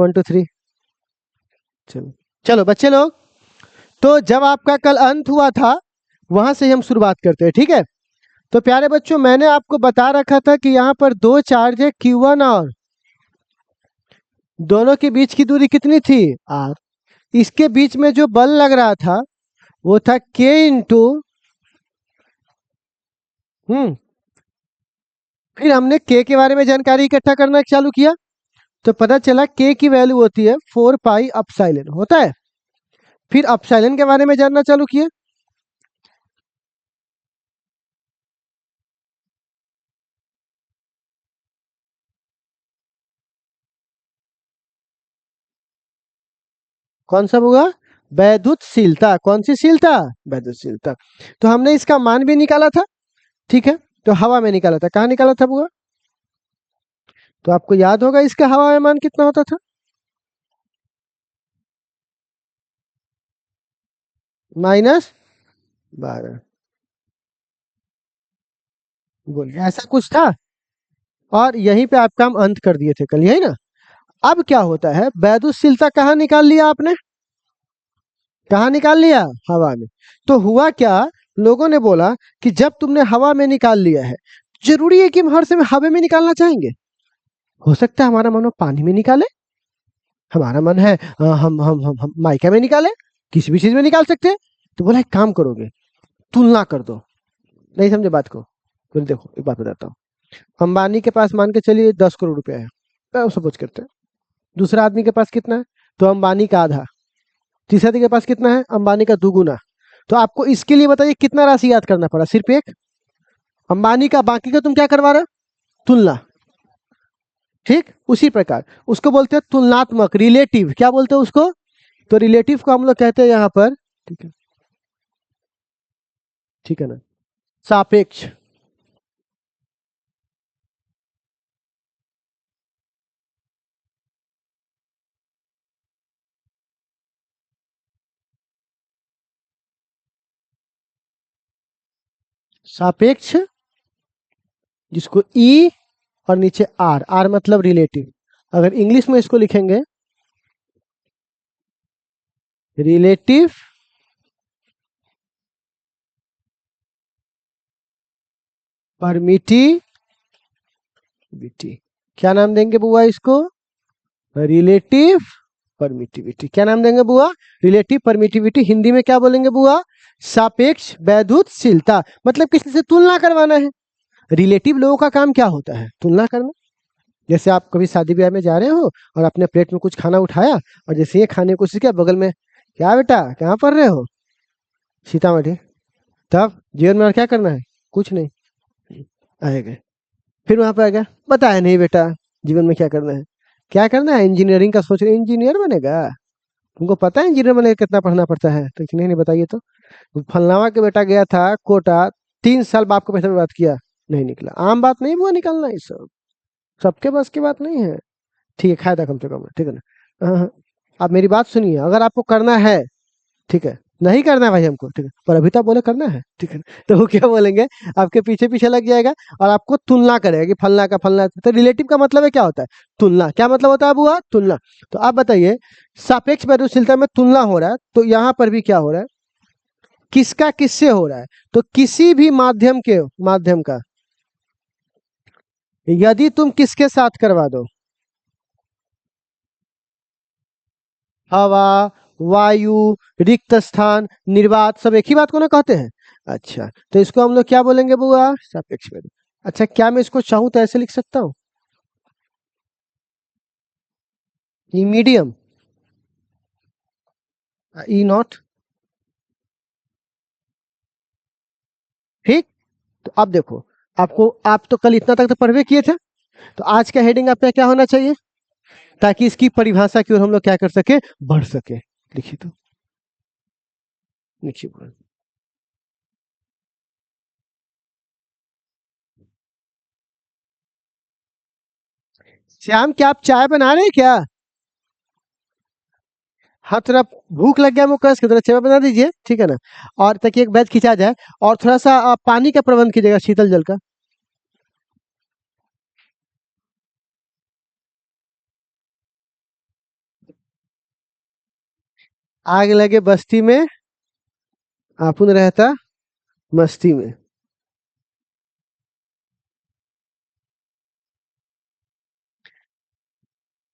1 2 3। चलो चलो बच्चे लोग, तो जब आपका कल अंत हुआ था वहां से हम शुरुआत करते हैं, ठीक है। तो प्यारे बच्चों, मैंने आपको बता रखा था कि यहाँ पर दो चार्ज है Q1 और दोनों के बीच की दूरी कितनी थी R। इसके बीच में जो बल लग रहा था वो था K इंटू फिर हमने K के बारे में जानकारी इकट्ठा करना चालू किया, तो पता चला K की वैल्यू होती है 4 पाई अपसाइलन होता है। फिर अपसाइलन के बारे में जानना चालू किया, कौन सा होगा, वैद्युतशीलता। कौन सी शीलता, वैद्युतशीलता। तो हमने इसका मान भी निकाला था, ठीक है। तो हवा में निकाला था, कहाँ निकाला था बुआ, तो आपको याद होगा इसका हवा में मान कितना होता था, -12। बोलिए, ऐसा कुछ था। और यहीं पे आपका हम अंत कर दिए थे कल, यही ना। अब क्या होता है, वैद्युतशीलता कहाँ निकाल लिया आपने, कहाँ निकाल लिया, हवा में। तो हुआ क्या, लोगों ने बोला कि जब तुमने हवा में निकाल लिया है, जरूरी है कि हम हर समय हवा में निकालना चाहेंगे। हो सकता है हमारा मन हो पानी में निकाले, हमारा मन है हम माइका में निकाले, किसी भी चीज में निकाल सकते हैं। तो बोला एक काम करोगे, तुलना कर दो। नहीं समझे बात को, फिर देखो एक बात बताता हूँ। अंबानी के पास मान के चलिए 10 करोड़ रुपया है, सपोज करते हैं। दूसरा आदमी के पास कितना है, तो अंबानी का आधा। तीसरा आदमी के पास कितना है, अंबानी का दुगुना। तो आपको इसके लिए बताइए कितना राशि याद करना पड़ा, सिर्फ एक अंबानी का, बाकी का तुम क्या करवा रहे हो, तुलना। ठीक उसी प्रकार उसको बोलते हैं तुलनात्मक, रिलेटिव। क्या बोलते हैं उसको, तो रिलेटिव को हम लोग कहते हैं यहाँ पर, ठीक है, ठीक है ना, सापेक्ष। सापेक्ष, जिसको ई और नीचे आर, आर मतलब रिलेटिव। अगर इंग्लिश में इसको लिखेंगे रिलेटिव परमिटिविटी। क्या नाम देंगे बुआ इसको, रिलेटिव परमिटिविटी। क्या नाम देंगे बुआ, रिलेटिव परमिटिविटी। हिंदी में क्या बोलेंगे बुआ, सापेक्ष वैद्युतशीलता। मतलब किसी से तुलना करवाना है। रिलेटिव लोगों का काम क्या होता है, तुलना करना। जैसे आप कभी शादी ब्याह में जा रहे हो और अपने प्लेट में कुछ खाना उठाया और जैसे ये खाने की कोशिश किया, बगल में, क्या बेटा कहाँ पढ़ रहे हो, सीतामढ़ी। तब जीवन में और क्या करना है, कुछ नहीं, आए गए। फिर वहां पे आ गया, बताया नहीं बेटा जीवन में क्या करना है, क्या करना है, इंजीनियरिंग का सोच रहे, इंजीनियर बनेगा, तुमको पता है इंजीनियर बने कितना पढ़ना पड़ता है, तो नहीं नहीं बताइए तो। फलनावा के बेटा गया था कोटा, 3 साल बाप को पैसा बर्बाद किया, नहीं निकला। आम बात नहीं हुआ निकलना, ये सब सबके बस की बात नहीं है। ठीक है, खाया था कम से कम, ठीक है ना। आप मेरी बात सुनिए, अगर आपको करना है, ठीक है, नहीं करना है भाई हमको, ठीक है, पर अभी तो आप बोले करना है, ठीक है। तो वो क्या बोलेंगे, आपके पीछे पीछे लग जाएगा और आपको तुलना करेगा कि फलना का फलना। तो रिलेटिव का मतलब है क्या होता है, तुलना। क्या मतलब होता है बुआ, तुलना। तो आप बताइए, सापेक्ष वैद्युतशीलता में तुलना हो रहा है, तो यहाँ पर भी क्या हो रहा है, किसका किससे हो रहा है, तो किसी भी माध्यम का यदि तुम किसके साथ करवा दो, हवा, वायु, रिक्त स्थान, निर्वात, सब एक ही बात को ना कहते हैं। अच्छा, तो इसको हम लोग क्या बोलेंगे बुआ, सापेक्ष वैद्युत। अच्छा, क्या मैं इसको चाहूं तो ऐसे लिख सकता हूं, ई मीडियम, ई नॉट। ठीक। तो अब देखो, आपको, आप तो कल इतना तक तो पढ़वे किए थे, तो आज का हेडिंग आपका क्या होना चाहिए, ताकि इसकी परिभाषा की ओर हम लोग क्या कर सके, बढ़ सके। लिखिए तो, लिखिए बुआ। श्याम, क्या आप चाय बना रहे हैं क्या, हाँ थोड़ा भूख लग गया, मुझको इसके तरह चाय बना दीजिए, ठीक है ना। और ताकि एक बैच खिंचा जाए, और थोड़ा सा पानी का प्रबंध कीजिएगा, शीतल जल का। आग लगे बस्ती में, आपुन रहता मस्ती में।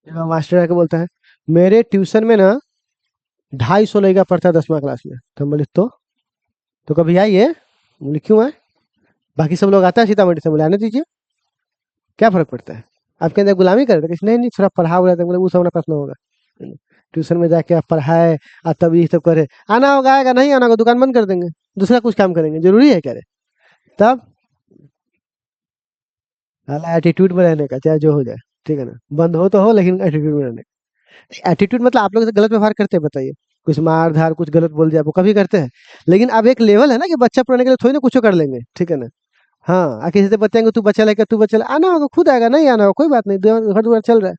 यहाँ मास्टर आके बोलता है, मेरे ट्यूशन में ना 250 लड़का पढ़ता है 10वीं क्लास में। तो हम बोले तो कभी आइए। बोले क्यों आए, बाकी सब लोग आता है सीतामढ़ी से। बोले आने दीजिए, क्या फर्क पड़ता है, आपके अंदर गुलामी कर रहे थे? नहीं नहीं, थोड़ा पढ़ा हुआ था। बोले वो सब अपना प्रश्न होगा, ट्यूशन में जाके आप पढ़ाए और तब ये सब करे। आना होगा आएगा, नहीं आना होगा दुकान बंद कर देंगे, दूसरा कुछ काम करेंगे, जरूरी है क्या रे? तब एटीट्यूड में रहने का, चाहे जो हो जाए, ठीक है ना, बंद हो तो हो लेकिन एटीट्यूड में रहने का। एटीट्यूड मतलब आप लोग से गलत व्यवहार करते हैं, बताइए, कुछ मार धार कुछ गलत बोल दिया, वो कभी करते हैं। लेकिन अब एक लेवल है ना कि बच्चा पढ़ने के लिए थोड़ी ना कुछ कर लेंगे, ठीक है ना। हाँ, किसी से बताएंगे तू बच्चा लेकर, तू बच्चा आना होगा खुद आएगा, नहीं आना होगा कोई बात नहीं, घर द्वार चल रहा है।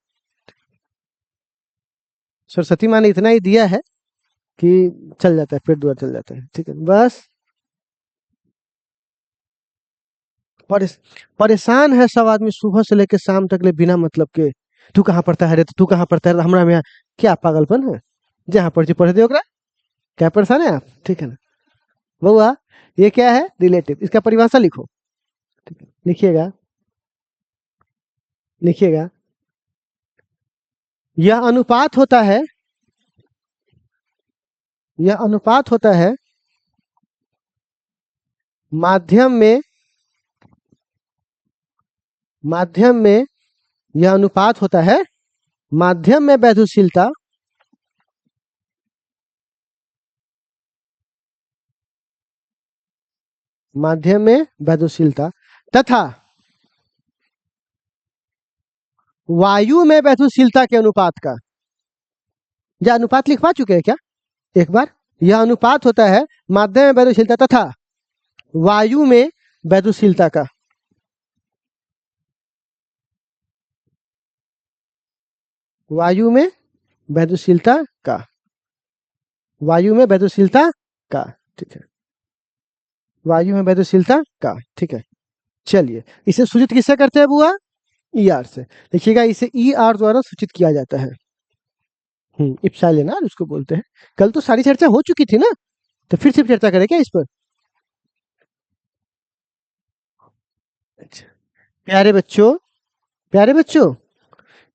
सरस्वती माँ ने इतना ही दिया है कि चल जाता है, पेट द्वार चल जाता है, ठीक है बस। परेश परेशान है सब आदमी सुबह से लेकर शाम तक ले बिना मतलब के। तू कहाँ पढ़ता है रे, तो तू कहाँ पढ़ता है हमरा में? क्या पागलपन है, जहाँ पढ़ पढ़ दे ओकरा। क्या परेशान है आप, ठीक है ना। बउआ, ये क्या है? रिलेटिव, इसका परिभाषा लिखो। ठीक है, लिखिएगा, लिखिएगा। यह अनुपात होता है, यह अनुपात होता है माध्यम में, माध्यम में, यह अनुपात होता है माध्यम में वैधुशीलता, माध्यम में वैधुशीलता तथा वायु में वैधुशीलता के अनुपात का। यह अनुपात लिखवा चुके हैं क्या एक बार? यह अनुपात होता है माध्यम में वैधुशीलता तथा वायु में वैधुशीलता का। वायु में वैधुशीलता का, वायु में वैधुशीलता का, ठीक है, वायु में वैधुशीलता का, ठीक है। चलिए, इसे सूचित किससे करते हैं बुआ? ई आर से। देखिएगा, इसे ई आर द्वारा सूचित किया जाता है। इप्सिलॉन आर उसको बोलते हैं। कल तो सारी चर्चा हो चुकी थी ना, तो फिर से चर्चा करें क्या इस पर? अच्छा, प्यारे बच्चों, प्यारे बच्चों,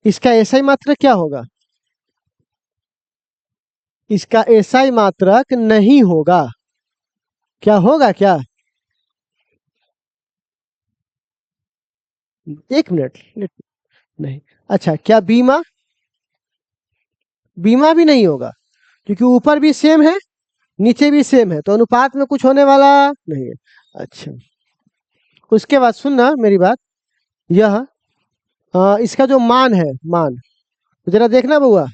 इसका एसआई मात्रक क्या होगा? इसका एसआई मात्रक नहीं होगा। क्या होगा क्या? एक मिनट, नहीं। अच्छा, क्या बीमा? बीमा भी नहीं होगा, क्योंकि ऊपर भी सेम है नीचे भी सेम है, तो अनुपात में कुछ होने वाला नहीं है। अच्छा, उसके बाद सुनना मेरी बात। यह इसका जो मान है, मान जरा देखना बउआ,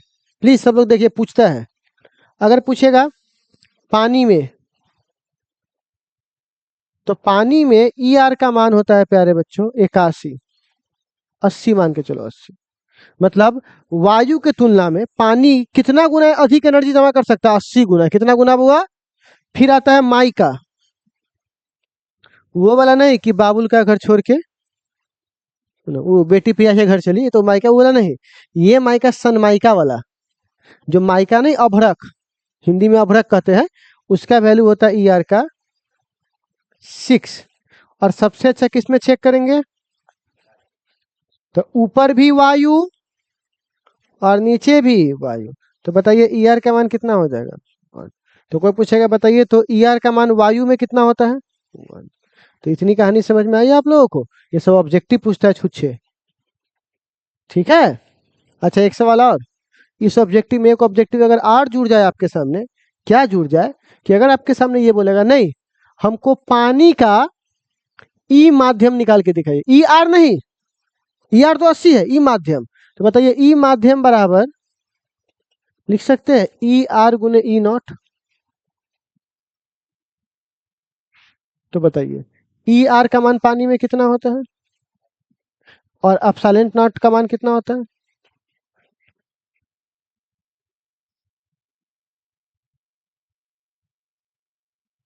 प्लीज सब लोग देखिए, पूछता है। अगर पूछेगा पानी में, तो पानी में ई आर का मान होता है प्यारे बच्चों 81, 80 मान के चलो, 80। मतलब वायु के तुलना में पानी कितना गुना अधिक एनर्जी जमा कर सकता है? 80 गुना। कितना गुना बुआ? फिर आता है माइका, वो वाला नहीं कि बाबुल का घर छोड़ के वो बेटी पिया के घर चली, तो माइका वो वाला नहीं। ये माइका सनमाइका वाला, जो माइका नहीं, अभ्रक, हिंदी में अभ्रक कहते हैं, उसका वैल्यू होता है ई आर का 6। और सबसे अच्छा किसमें चेक करेंगे? तो ऊपर भी वायु और नीचे भी वायु। तो बताइए ई आर का मान कितना हो जाएगा? तो कोई पूछेगा बताइए तो ई आर का मान वायु में कितना होता है? तो इतनी कहानी समझ में आई आप लोगों को? ये सब ऑब्जेक्टिव पूछता है छुच्छे, ठीक है। अच्छा, एक सवाल और। इस ऑब्जेक्टिव में एक ऑब्जेक्टिव अगर और जुड़ जाए आपके सामने, क्या जुड़ जाए कि अगर आपके सामने ये बोलेगा नहीं, हमको पानी का ई माध्यम निकाल के दिखाइए, ई आर नहीं, ई आर तो 80 है, ई माध्यम। तो बताइए ई माध्यम बराबर लिख सकते हैं ई आर गुने ई नॉट। तो बताइए ई आर का मान पानी में कितना होता है और एप्सिलॉन नॉट का मान कितना होता है?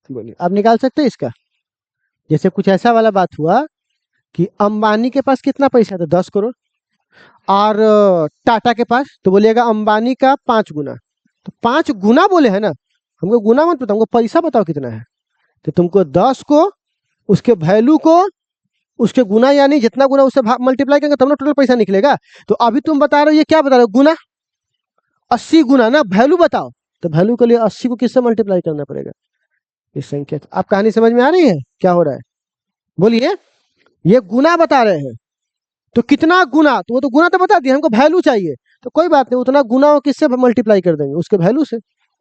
बोलिए, आप निकाल सकते हैं इसका? जैसे कुछ ऐसा वाला बात हुआ कि अंबानी के पास कितना पैसा था? 10 करोड़। और टाटा के पास, तो बोलिएगा अंबानी का 5 गुना। तो 5 गुना बोले है ना, हमको गुना मत बताओ, हमको पैसा बताओ कितना है। तो तुमको 10 को उसके वैल्यू को उसके गुना, यानी जितना गुना उससे मल्टीप्लाई करेंगे तब ना टोटल पैसा निकलेगा। तो अभी तुम बता रहे हो, ये क्या बता रहे हो, गुना 80 गुना ना, वैल्यू बताओ। तो वैल्यू के लिए 80 को किससे मल्टीप्लाई करना पड़ेगा, इस संख्या। आप कहानी समझ में आ रही है क्या हो रहा है, बोलिए। ये गुना बता रहे हैं, तो कितना गुना, तो वो तो गुना तो बता दिया, हमको वैल्यू चाहिए। तो कोई बात नहीं, उतना गुना वो किससे मल्टीप्लाई कर देंगे, उसके वैल्यू से,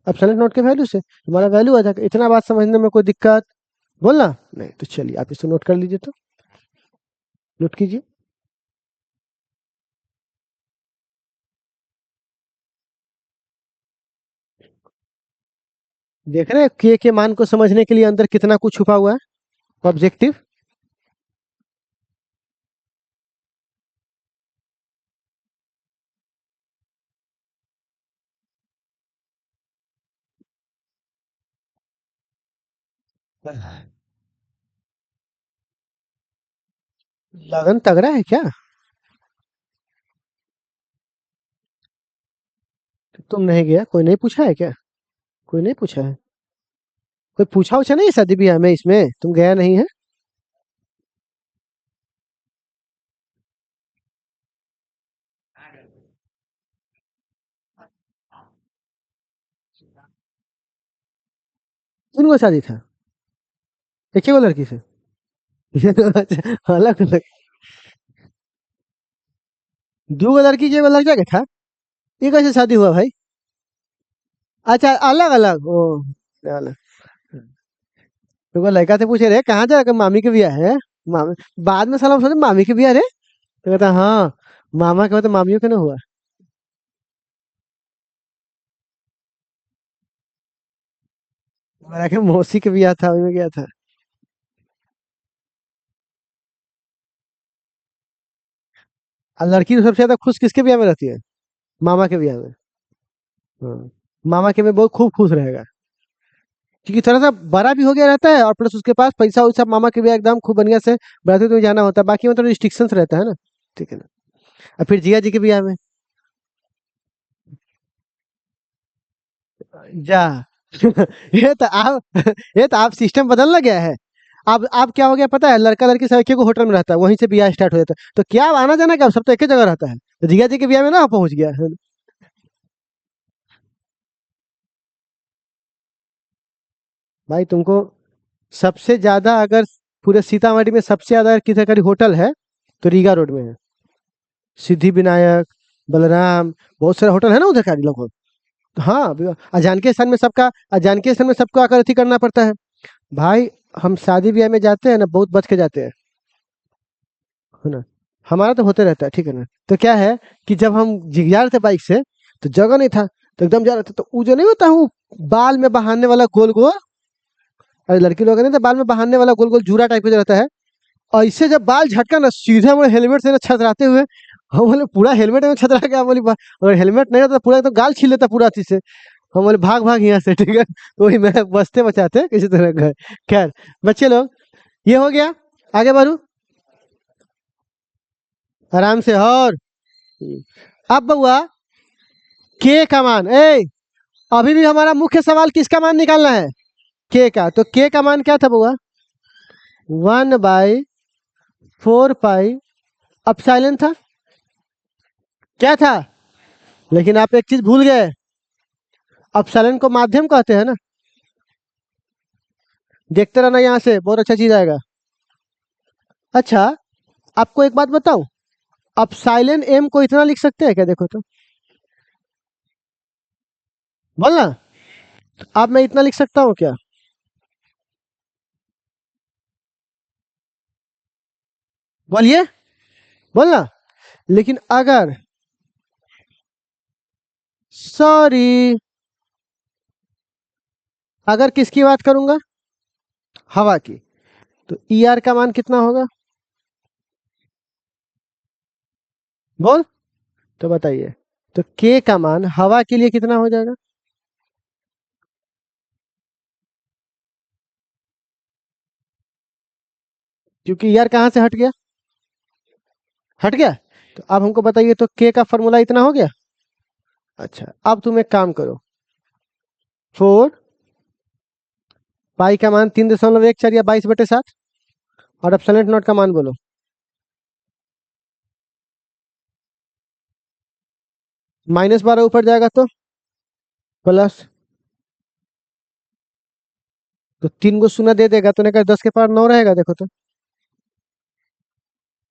एब्सोल्यूट नोट के वैल्यू से हमारा वैल्यू आ जाएगा। इतना बात समझने में कोई दिक्कत बोलना नहीं। तो चलिए आप इसे नोट कर लीजिए, तो नोट कीजिए। देख रहे हैं के मान को समझने के लिए अंदर कितना कुछ छुपा हुआ है, ऑब्जेक्टिव। लगन तगड़ा है क्या, तुम नहीं गया, कोई नहीं पूछा है क्या, कोई नहीं पूछा है, कोई पूछा उछा नहीं शादी ब्याह में, इसमें तुम गया नहीं है। किन को शादी था, एक ही को लड़की से। अच्छा, अलग अलग, दो गो लड़की के एगो लड़का के था, ये कैसे शादी हुआ भाई। अच्छा अलग अलग, ओ अलग। तो वो लड़का से पूछे, रे कहाँ जा रहा, मामी के ब्याह है, मामी। बाद में साला सोचे मामी के ब्याह रे, तो कहता हाँ, मामा के हो तो मामियों के ना हुआ। मेरा के मौसी के ब्याह था, उसमें गया था। और लड़की तो सबसे ज्यादा खुश किसके ब्याह में रहती है, मामा के ब्याह में। हाँ, मामा के में बहुत खूब खुश रहेगा, क्योंकि थोड़ा सा बड़ा भी हो गया रहता है, और प्लस उसके पास पैसा वैसा, मामा के ब्याह एकदम खूब बढ़िया से बराती में जाना होता है, बाकी में तो रिस्ट्रिक्शंस रहता है ना, ठीक है ना। और फिर जिया जी के ब्याह में जा। ये तो आप ये तो आप सिस्टम बदलना गया है। अब क्या हो गया पता है, लड़का लड़की सब एक ही होटल में रहता है, वहीं से ब्याह स्टार्ट हो जाता है, तो क्या अब आना जाना क्या, अब सब तो एक ही जगह रहता है। तो जिया जी के ब्याह में ना पहुंच गया है। भाई तुमको सबसे ज्यादा अगर पूरे सीतामढ़ी में सबसे ज्यादा किसी का होटल है, तो रीगा रोड में है, सिद्धि विनायक, बलराम, बहुत सारे होटल है ना उधर का लोग। हाँ, अजान के स्थान में सबका, अजान के स्थान में सबको आकर अथी करना पड़ता है। भाई हम शादी ब्याह में जाते हैं ना, बहुत बच के जाते हैं, है ना। हमारा तो होते रहता है, ठीक है ना। तो क्या है कि जब हम जा रहे थे बाइक से, तो जगह नहीं था, तो एकदम जा रहे थे, तो वो जो नहीं होता हूँ बाल में बहाने वाला गोल गोल, अरे लड़की लोग नहीं तो बाल में बहाने वाला गोल गोल जूरा टाइप का जो रहता है, ऐसे जब बाल झटका ना, सीधे हमारे हेलमेट से ना छतराते हुए, हम बोले पूरा हेलमेट में छतरा गया, बोली अगर हेलमेट नहीं रहता तो पूरा तो गाल छील लेता पूरा अच्छी से। हम बोले भाग भाग यहाँ से, ठीक है, तो वही मैं बचते बचाते किसी तरह गए। खैर बच्चे लोग, ये हो गया, आगे बढ़ू आराम से। और अब बउआ, के का मान, ए अभी भी हमारा मुख्य सवाल किसका मान निकालना है, के का। तो के का मान क्या था बउआ, 1/4 पाई अपसाइलन था, क्या था। लेकिन आप एक चीज भूल गए, अपसाइलन को माध्यम कहते हैं ना। देखते रहना यहाँ से, बहुत अच्छा चीज आएगा। अच्छा, आपको एक बात बताऊं, अपसाइलन एम को इतना लिख सकते हैं क्या, देखो तो, बोलना। अब मैं इतना लिख सकता हूँ क्या, बोलिए, बोलना। लेकिन अगर, सॉरी, अगर किसकी बात करूंगा, हवा की, तो ई आर का मान कितना होगा, बोल, तो बताइए। तो के का मान हवा के लिए कितना हो जाएगा, क्योंकि ई आर कहाँ से हट गया, हट गया। तो अब हमको बताइए, तो के का फॉर्मूला इतना हो गया। अच्छा, अब तुम एक काम करो, 4 पाई का मान 3.14 या 22/7 और एप्सिलॉन नॉट का मान बोलो। -12 ऊपर जाएगा तो प्लस, तो 3 को शून्य दे देगा तो नहीं, 10 के पावर 9 रहेगा, देखो तो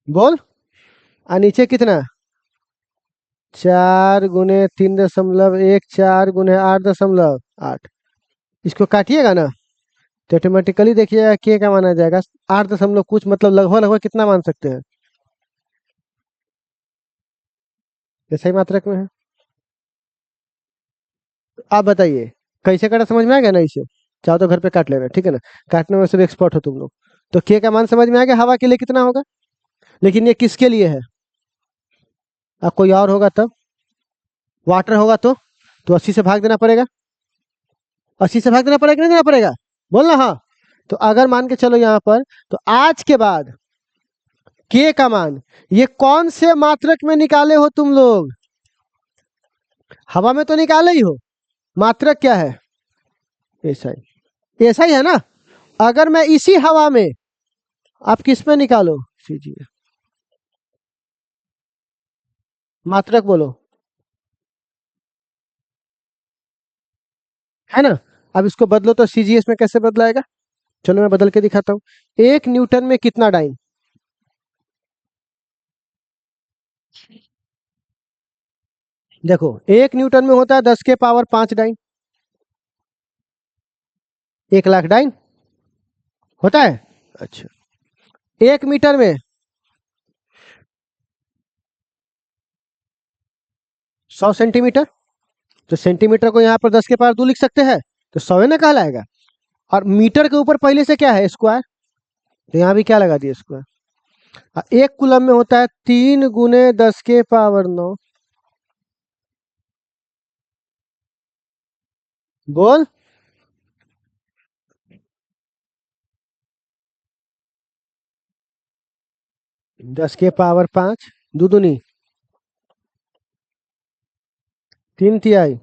बोल। और नीचे कितना, 4 × 3.1 4 × 8.8, इसको काटिएगा ना तो ऑटोमेटिकली देखिएगा के का माना जाएगा 8 कुछ, मतलब लगभग लगभग कितना मान सकते हैं, ये सही मात्रक में है। आप बताइए कैसे काटा, समझ में आ गया ना इसे, चाहो तो घर पे काट लेना, ठीक है ना, काटने में सब एक्सपर्ट हो तुम लोग। तो के का मान समझ में आ गया, हवा के लिए कितना होगा, लेकिन ये किसके लिए है, अब कोई और होगा तब, वाटर होगा तो 80 से भाग देना पड़ेगा, 80 से भाग देना पड़ेगा कि नहीं देना पड़ेगा, बोलना हाँ। तो अगर मान के चलो यहाँ पर, तो आज के बाद के का मान ये कौन से मात्रक में निकाले हो तुम लोग, हवा में तो निकाले ही हो, मात्रक क्या है, ऐसा ही, ऐसा ही है ना। अगर मैं इसी हवा में, आप किस में निकालो, सीजिए मात्रक बोलो, है ना। अब इसको बदलो तो सीजीएस में कैसे बदलाएगा, चलो मैं बदल के दिखाता हूँ। 1 न्यूटन में कितना डाइन, देखो 1 न्यूटन में होता है 10 के पावर 5 डाइन, 1 लाख डाइन होता है। अच्छा, 1 मीटर में 100 सेंटीमीटर, तो सेंटीमीटर को यहाँ पर 10 के पावर 2 लिख सकते हैं, तो 100 ना कहलाएगा। और मीटर के ऊपर पहले से क्या है, स्क्वायर, तो यहाँ भी क्या लगा दिया, स्क्वायर। 1 कूलम में होता है 3 × 10 के पावर 9, बोल। 10 के पावर 5, दो दूनी 3 तिहाई,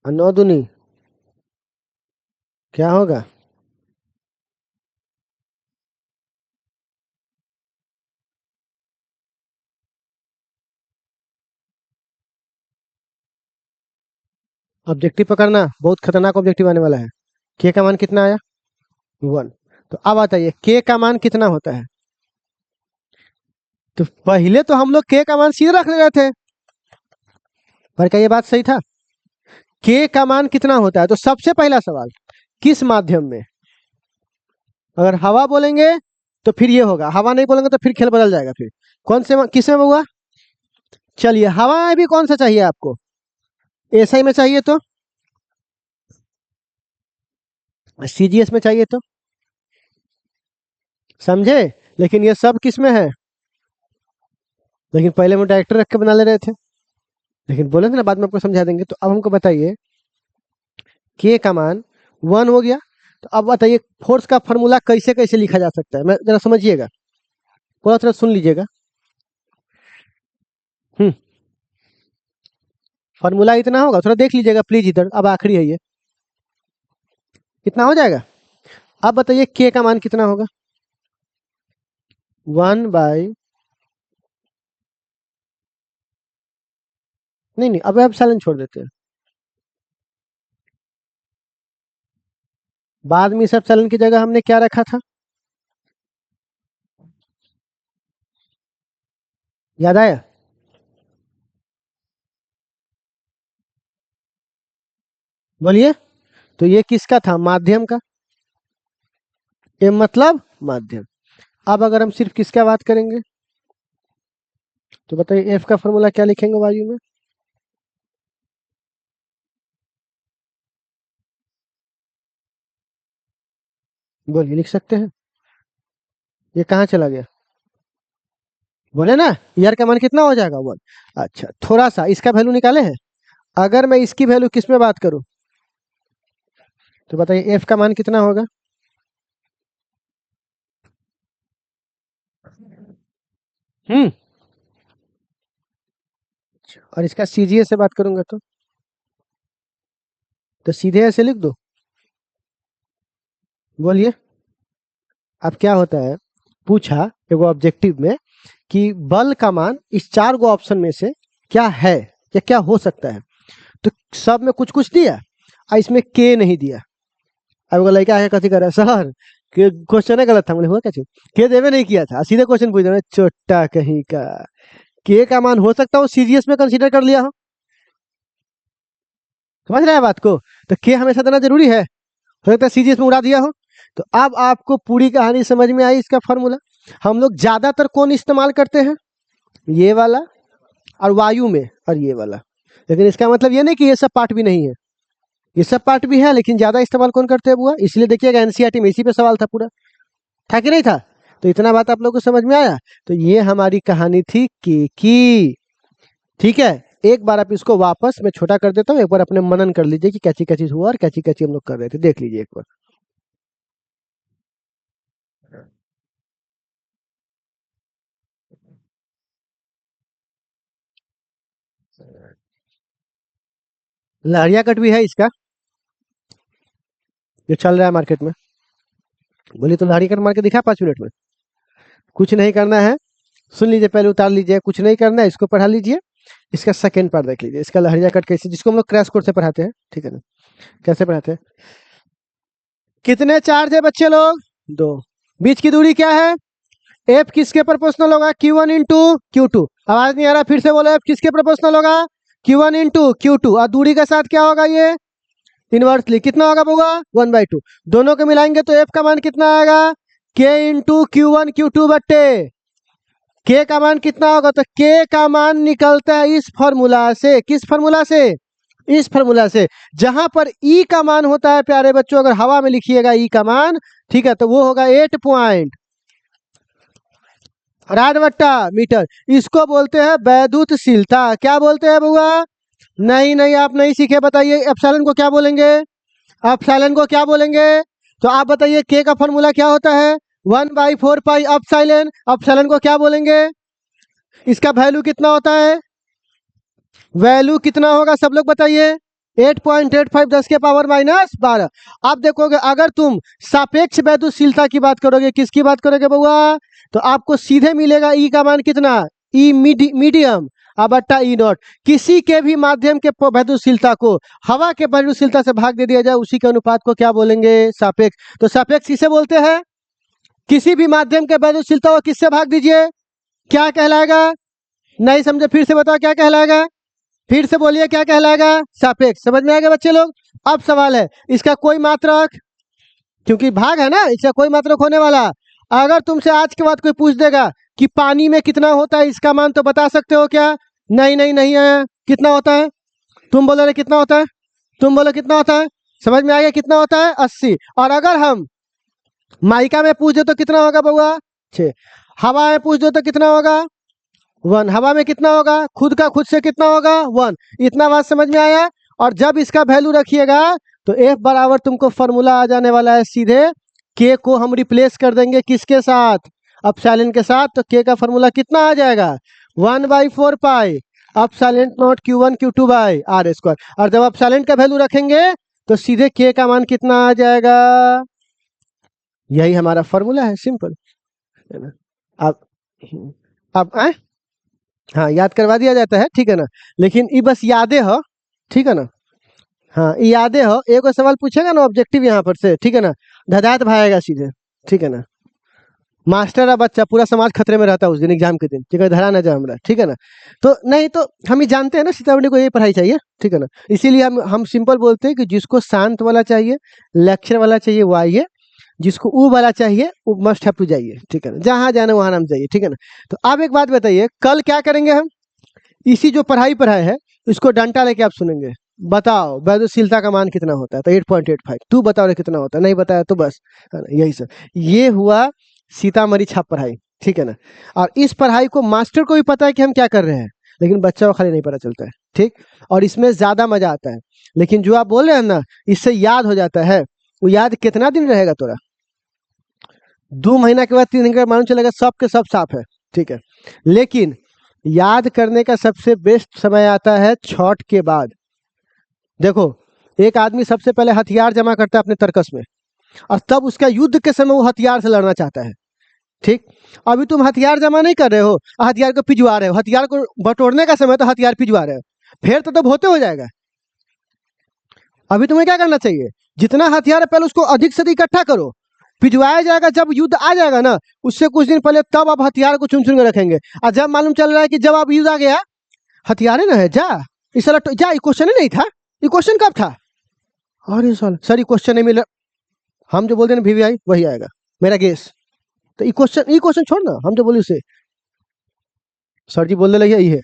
और 9 दूनी क्या होगा, ऑब्जेक्टिव पकड़ना, बहुत खतरनाक ऑब्जेक्टिव आने वाला है। के का मान कितना आया, 1। तो अब बताइए के का मान कितना होता है, तो पहले तो हम लोग के का मान सीधे रख ले रहे थे, पर क्या ये बात सही था, के का मान कितना होता है, तो सबसे पहला सवाल किस माध्यम में, अगर हवा बोलेंगे तो फिर ये होगा, हवा नहीं बोलेंगे तो फिर खेल बदल जाएगा, फिर कौन से किस में हुआ, चलिए हवा में भी कौन सा चाहिए आपको, एसआई में चाहिए तो, सीजीएस में चाहिए तो, समझे। लेकिन ये सब किस में है, लेकिन पहले हम डायरेक्टर रख के बना ले रहे थे, लेकिन बोले थे ना बाद में आपको समझा देंगे। तो अब हमको बताइए के का मान 1 हो गया, तो अब बताइए फोर्स का फॉर्मूला कैसे कैसे लिखा जा सकता है, मैं जरा समझिएगा, पूरा तरह सुन लीजिएगा। फॉर्मूला इतना होगा, थोड़ा देख लीजिएगा प्लीज इधर, अब आखिरी है ये, कितना हो जाएगा। अब बताइए के का मान कितना होगा, 1/, नहीं नहीं अब साइलेंट छोड़ देते हैं, बाद में सब चलन की जगह हमने क्या रखा था, याद आया, बोलिए। तो ये किसका था, माध्यम का, ये मतलब माध्यम। अब अगर हम सिर्फ किसका बात करेंगे, तो बताइए एफ का फॉर्मूला क्या लिखेंगे वायु में, बोलिए लिख सकते हैं, ये कहाँ चला गया, बोले ना, ईयर का मान कितना हो जाएगा, 1। अच्छा थोड़ा सा इसका वैल्यू निकाले हैं, अगर मैं इसकी वैल्यू किस में बात करूं, तो बताइए एफ का मान कितना होगा, हम्म, और इसका सीजीएस से बात करूंगा तो तो सीधे ऐसे लिख दो। बोलिए अब क्या होता है, पूछा एगो ऑब्जेक्टिव में कि बल का मान इस 4 गो ऑप्शन में से क्या है या क्या हो सकता है। तो सब में कुछ कुछ दिया और इसमें के नहीं दिया। अब वो लड़का आके कथी कर रहा है, सर के क्वेश्चन गलत था। मैंने हुआ क्या चीज, के देवे नहीं किया था, सीधे क्वेश्चन पूछ रहे, छोटा कहीं का। के का मान हो सकता है वो सीरियस में कंसीडर कर लिया हो, समझ रहे हैं बात को। तो के हमेशा देना जरूरी है, हो सकता है सीरियस में उड़ा दिया हो। तो अब आपको पूरी कहानी समझ में आई। इसका फॉर्मूला हम लोग ज्यादातर कौन इस्तेमाल करते हैं, ये वाला और वायु में और ये वाला। लेकिन इसका मतलब ये नहीं कि ये सब पार्ट भी नहीं है, ये सब पार्ट भी है, लेकिन ज्यादा इस्तेमाल कौन करते हैं बुआ। इसलिए देखिएगा एनसीईआरटी में इसी पे सवाल था पूरा, था कि नहीं था। तो इतना बात आप लोग को समझ में आया। तो ये हमारी कहानी थी के की, ठीक है। एक बार आप इसको वापस मैं छोटा कर देता हूँ, एक बार अपने मनन कर लीजिए कि कैची कैची हुआ और कैची कैची हम लोग कर रहे थे, देख लीजिए एक बार। लहरिया कट भी है इसका, जो चल रहा है मार्केट में। बोलिए तो लहरिया कट मार के दिखा 5 मिनट में। कुछ नहीं करना है, सुन लीजिए, पहले उतार लीजिए, कुछ नहीं करना है, इसको पढ़ा लीजिए। इसका सेकंड पार्ट देख लीजिए, इसका लहरिया कट कैसे, जिसको हम लोग क्रैश कोर्स से पढ़ाते हैं, ठीक है ना। कैसे पढ़ाते हैं, कितने चार्ज है बच्चे लोग, 2। बीच की दूरी क्या है, एफ किसके प्रोपोर्शनल होगा, Q1 इंटू Q2। आवाज नहीं आ रहा, फिर से बोलो, एफ किसके प्रोपोर्शनल होगा, Q1 इंटू Q2। और दूरी के साथ क्या होगा, ये इनवर्सली कितना होगा बुआ, 1/2। दोनों को मिलाएंगे तो एफ का मान कितना आएगा, K इंटू Q1 Q2 बट्टे के का मान कितना होगा। तो के का मान निकलता है इस फॉर्मूला से, किस फॉर्मूला से, इस फॉर्मूला से। जहां पर ई का मान होता है प्यारे बच्चों, अगर हवा में लिखिएगा ई का मान, ठीक है, तो वो होगा 8.8 मीटर। इसको बोलते हैं वैद्युतशीलता। क्या बोलते हैं बुआ, नहीं नहीं आप नहीं सीखे, बताइए एप्सिलॉन को क्या बोलेंगे, एप्सिलॉन को क्या बोलेंगे। तो आप बताइए के का फॉर्मूला क्या होता है, 1/4 पाई एप्सिलॉन। एप्सिलॉन को क्या बोलेंगे, इसका वैल्यू कितना होता है, वैल्यू कितना होगा सब लोग बताइए, 8.85 10 के पावर -12। अब देखोगे अगर तुम सापेक्ष वैद्युतशीलता की बात करोगे, किसकी बात करोगे बउआ, तो आपको सीधे मिलेगा ई का मान कितना, ई मीडियम बट्टा ई नॉट। किसी के भी माध्यम के वैद्युतशीलता को हवा के वैद्युतशीलता से भाग दे दिया जाए, उसी के अनुपात को क्या बोलेंगे, सापेक्ष। तो सापेक्ष किसे बोलते हैं, किसी भी माध्यम के वैद्युतशीलता को किससे भाग दीजिए, क्या कहलाएगा, नहीं समझे फिर से बताओ क्या कहलाएगा, फिर से बोलिए क्या कहलाएगा, सापेक्ष। समझ में आएगा बच्चे लोग। अब सवाल है इसका कोई मात्रक, क्योंकि भाग है ना, इसका कोई मात्रक होने वाला। अगर तुमसे आज के बाद कोई पूछ देगा कि पानी में कितना होता है इसका मान, तो बता सकते हो क्या, नहीं नहीं नहीं है, कितना होता है, तुम बोलो रे कितना होता है, तुम बोलो कितना होता है, समझ में आ गया कितना होता है, 80। और अगर हम माइका में पूछ दे तो कितना होगा बउआ, 6। हवा में पूछ दो तो कितना होगा, 1। हवा में कितना होगा, खुद का खुद से कितना होगा, 1। इतना बात समझ में आया। और जब इसका वैल्यू रखिएगा तो F बराबर तुमको फॉर्मूला आ जाने वाला है सीधे, K को हम रिप्लेस कर देंगे किसके साथ, एप्सिलॉन के साथ। तो K का फॉर्मूला कितना आ जाएगा, 1/4 pi epsilon not Q1 Q2 by R²। और जब एप्सिलॉन का वैल्यू रखेंगे तो सीधे K का मान कितना आ जाएगा, यही हमारा फॉर्मूला है, सिंपल है ना। अब आए, हाँ याद करवा दिया जाता है, ठीक है ना, लेकिन ये बस यादें हो, ठीक है ना। हाँ ये यादें हो, एक और सवाल पूछेगा ना ऑब्जेक्टिव यहाँ पर से, ठीक है ना, धदात भागेगा सीधे, ठीक है ना। मास्टर और बच्चा पूरा समाज खतरे में रहता है उस दिन एग्जाम के दिन, ठीक है, धरा ना जाए हमारा, ठीक है ना। तो नहीं तो हम ही जानते हैं ना सीतामढ़ी को ये पढ़ाई चाहिए, ठीक है ना। इसीलिए हम सिंपल बोलते हैं कि जिसको शांत वाला चाहिए, लेक्चर वाला चाहिए वो आइए, जिसको ऊ वाला चाहिए वो मस्ट हैव टू जाइए, ठीक है ना, जहाँ जाना वहाँ नाम जाइए, ठीक है ना। तो अब एक बात बताइए, कल क्या करेंगे हम, इसी जो पढ़ाई है इसको डंटा लेके आप सुनेंगे, बताओ वैद्युतशीलता का मान कितना होता है, तो 8.85। तू बताओ रे कितना होता है, नहीं बताया तो बस, है ना, यही सब। ये हुआ सीतामढ़ी छाप पढ़ाई, ठीक है ना। और इस पढ़ाई को मास्टर को भी पता है कि हम क्या कर रहे हैं, लेकिन बच्चा को खाली नहीं पता चलता है, ठीक। और इसमें ज्यादा मजा आता है, लेकिन जो आप बोल रहे हैं ना, इससे याद हो जाता है। वो याद कितना दिन रहेगा तोरा, 2 महीना के बाद 3 दिन के बाद मालूम चलेगा सब के सब साफ है, ठीक है। लेकिन याद करने का सबसे बेस्ट समय आता है छठ के बाद। देखो एक आदमी सबसे पहले हथियार जमा करता है अपने तर्कस में, और तब उसका युद्ध के समय वो हथियार से लड़ना चाहता है। ठीक, अभी तुम हथियार जमा नहीं कर रहे हो, हथियार को पिजवा रहे हो, हथियार को बटोरने का समय तो हथियार पिजवा रहे हो, फिर तो तब होते हो जाएगा। अभी तुम्हें क्या करना चाहिए, जितना हथियार है पहले उसको अधिक से अधिक इकट्ठा करो, पिजवाया जाएगा जब युद्ध आ जाएगा ना, उससे कुछ दिन पहले तब आप हथियार को चुन चुन के रखेंगे। और जब मालूम चल रहा है कि जब आप युद्ध आ गया, हथियार है ना है जा, इस साला जा, ये क्वेश्चन ही नहीं था, ये क्वेश्चन कब था? अरे सर ये क्वेश्चन नहीं मिला, हम जो बोलते हैं वीवीआई वही आएगा मेरा गेस। तो ये क्वेश्चन छोड़ ना, हम जो बोले उसे सर जी बोलने लगे, यही है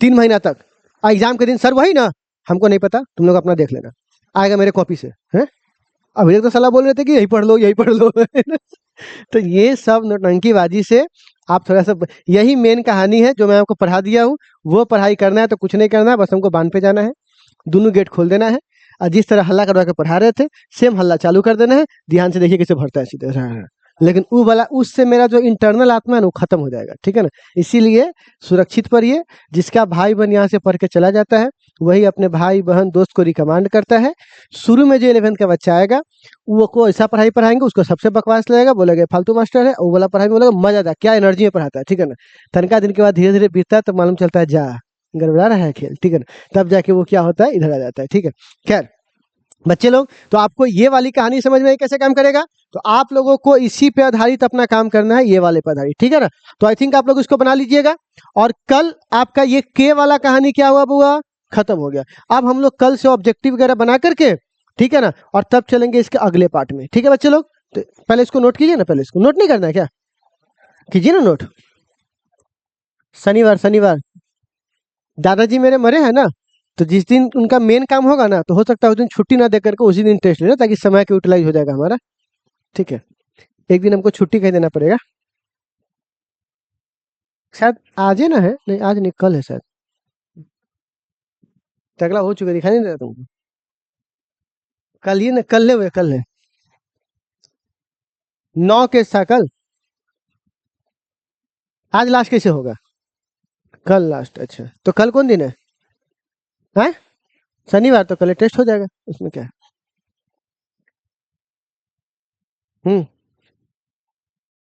3 महीना तक एग्जाम के दिन सर वही ना, हमको नहीं पता, तुम लोग अपना देख लेना, आएगा मेरे कॉपी से है। अभी तक तो सलाह बोल रहे थे कि यही पढ़ लो यही पढ़ लो तो ये सब नौटंकीबाजी से आप थोड़ा सा, यही मेन कहानी है जो मैं आपको पढ़ा दिया हूँ, वो पढ़ाई करना है तो कुछ नहीं करना है, बस हमको बांध पे जाना है, दोनों गेट खोल देना है, और जिस तरह हल्ला करवा के पढ़ा रहे थे सेम हल्ला चालू कर देना है। ध्यान से देखिए कैसे भरता है सीधे, लेकिन वो वाला उससे मेरा जो इंटरनल आत्मा है ना वो खत्म हो जाएगा, ठीक है ना। इसीलिए सुरक्षित पढ़िए, जिसका भाई बहन यहाँ से पढ़ के चला जाता है वही अपने भाई बहन दोस्त को रिकमांड करता है। शुरू में जो 11th का बच्चा आएगा वो को ऐसा पढ़ाई पढ़ाएंगे उसको सबसे बकवास लगेगा, बोलेगा फालतू मास्टर है, वो वाला पढ़ाई बोलेगा मजा आता, क्या एनर्जी में पढ़ाता है, ठीक है ना। तनका दिन के बाद धीरे धीरे बीतता है तो मालूम चलता है जा गड़बड़ा रहा है खेल, ठीक है ना, तब जाके वो क्या होता है इधर आ जाता है, ठीक है। खैर बच्चे लोग, तो आपको ये वाली कहानी समझ में आई कैसे काम करेगा, तो आप लोगों को इसी पे आधारित अपना काम करना है, ये वाले पे आधारित, ठीक है ना। तो आई थिंक आप लोग इसको बना लीजिएगा, और कल आपका ये के वाला कहानी क्या हुआ बुआ, खत्म हो गया। अब हम लोग कल से ऑब्जेक्टिव वगैरह बना करके, ठीक है ना, और तब चलेंगे इसके अगले पार्ट में, ठीक है बच्चे लोग। तो पहले इसको नोट कीजिए ना, पहले इसको नोट नहीं करना है क्या, कीजिए ना नोट। शनिवार दादाजी मेरे मरे हैं ना, तो जिस दिन उनका मेन काम होगा ना, तो हो सकता है उस दिन छुट्टी ना दे करके उसी दिन टेस्ट लेना, ताकि समय का यूटिलाइज हो जाएगा हमारा, ठीक है। एक दिन हमको छुट्टी कह देना पड़ेगा, शायद आज ही ना है, नहीं आज नहीं कल है शायद, तगला हो चुका दिखाई नहीं दे रहा तुमको, कल ही ना, कल है वो, कल है 9 के था कल, आज लास्ट कैसे होगा, कल लास्ट, अच्छा तो कल कौन दिन है, हैं शनिवार, तो कल टेस्ट हो जाएगा, उसमें क्या है।